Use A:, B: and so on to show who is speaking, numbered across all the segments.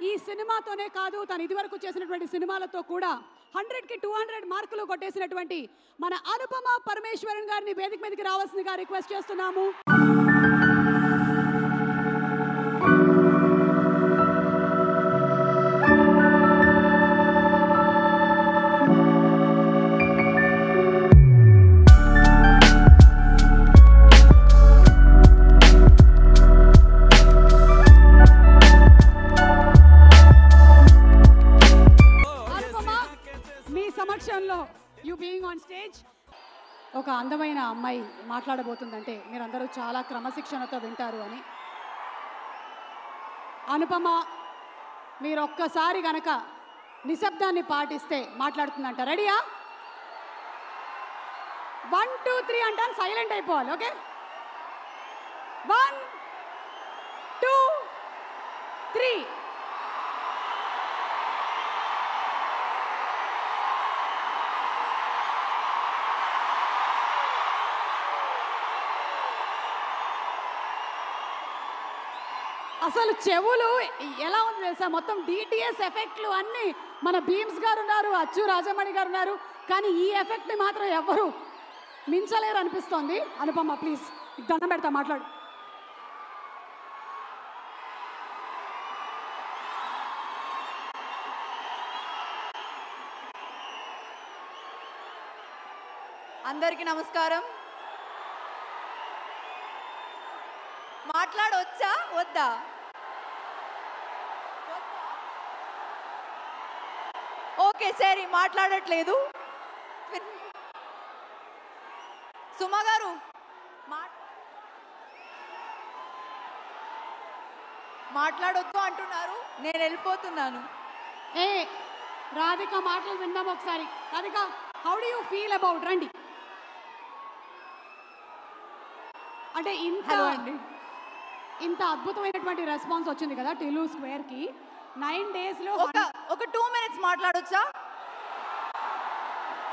A: ఈ సినిమాతోనే కాదు తను ఇదివరకు చేసినటువంటి సినిమాలతో కూడా 100కి 200 మార్కులు కొట్టేసినటువంటి మన అనుపమ పరమేశ్వరన్ గారిని వేదిక మీదకి రావాల్సిందిగా రిక్వెస్ట్ చేస్తున్నాము. యూ బీయింగ్ ఆన్ స్టేజ్ ఒక అందమైన అమ్మాయి మాట్లాడబోతుందంటే మీరందరూ చాలా క్రమశిక్షణతో వింటారు అని. అనుపమ మీరు ఒక్కసారి గనక నిశ్శబ్దాన్ని పాటిస్తే మాట్లాడుతుందంట. రెడీయా? 1 2 3 అంటాను, సైలెంట్ అయిపోవాలి. ఓకే, 1 2 3. అసలు చెవులు ఎలా ఉంది తెలుసా, మొత్తం డిటిఎస్ ఎఫెక్ట్లు అన్నీ మన భీమ్స్ గారు ఉన్నారు, అచ్చు రాజమణి గారు ఉన్నారు, కానీ ఈ ఎఫెక్ట్ని మాత్రం ఎవరు మించలేరు అనిపిస్తోంది. అనుపమ ప్లీజ్ దండం పెడతా, మాట్లాడు.
B: అందరికీ నమస్కారం. మాట్లాడొచ్చా వద్దా? ఓకే సరే, మాట్లాడట్లేదు. సుమా గారు మాట్లాడొద్దు అంటున్నారు, నేను వెళ్ళిపోతున్నాను.
A: ఏ రాధిక మాటలు విందాం ఒకసారి. Radhika, how do you feel about? రండి. అంటే ఇంత అద్భుతమైనటువంటి రెస్పాన్స్ వచ్చింది కదా టిల్లు స్క్వేర్కి. 9 డేస్లో
B: ఒక 2 minutes మాట్లాడొచ్చా?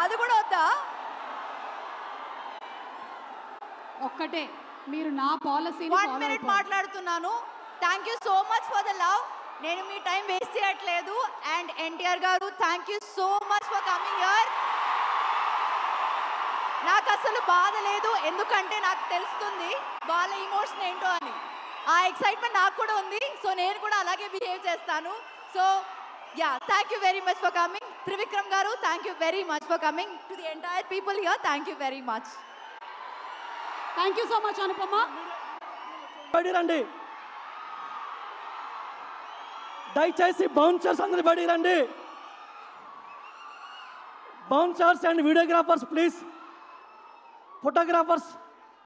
B: అది కూడా వద్దా?
A: ఒక్కటే, మీరు నా పాలసీ
B: 1 minute మాట్లాడుతున్నాను. Thank you so much for the love. నేను మీ టైం వేస్ట్ చేయట్లేదు. అండ్ ఎన్టీఆర్ గారు, thank you so much for coming here. నాకు అసలు బాధ లేదు, ఎందుకంటే నాకు తెలుస్తుంది వాళ్ళ ఇమోషన్ ఏంటో అని. ఆ ఎక్సైట్మెంట్ నాకు కూడా ఉంది. సో నేను కూడా అలాగే బిహేవ్ చేస్తాను. So yeah, thank you very much for coming. Trivikram గారు, thank you very much for coming. To the entire people here, thank you very much.
A: Thank you so much Anupama.
C: రండి, దయచేసి బౌన్సర్స్ అందరూ బయటికి రండి. Bouncers and videographers please. Photographers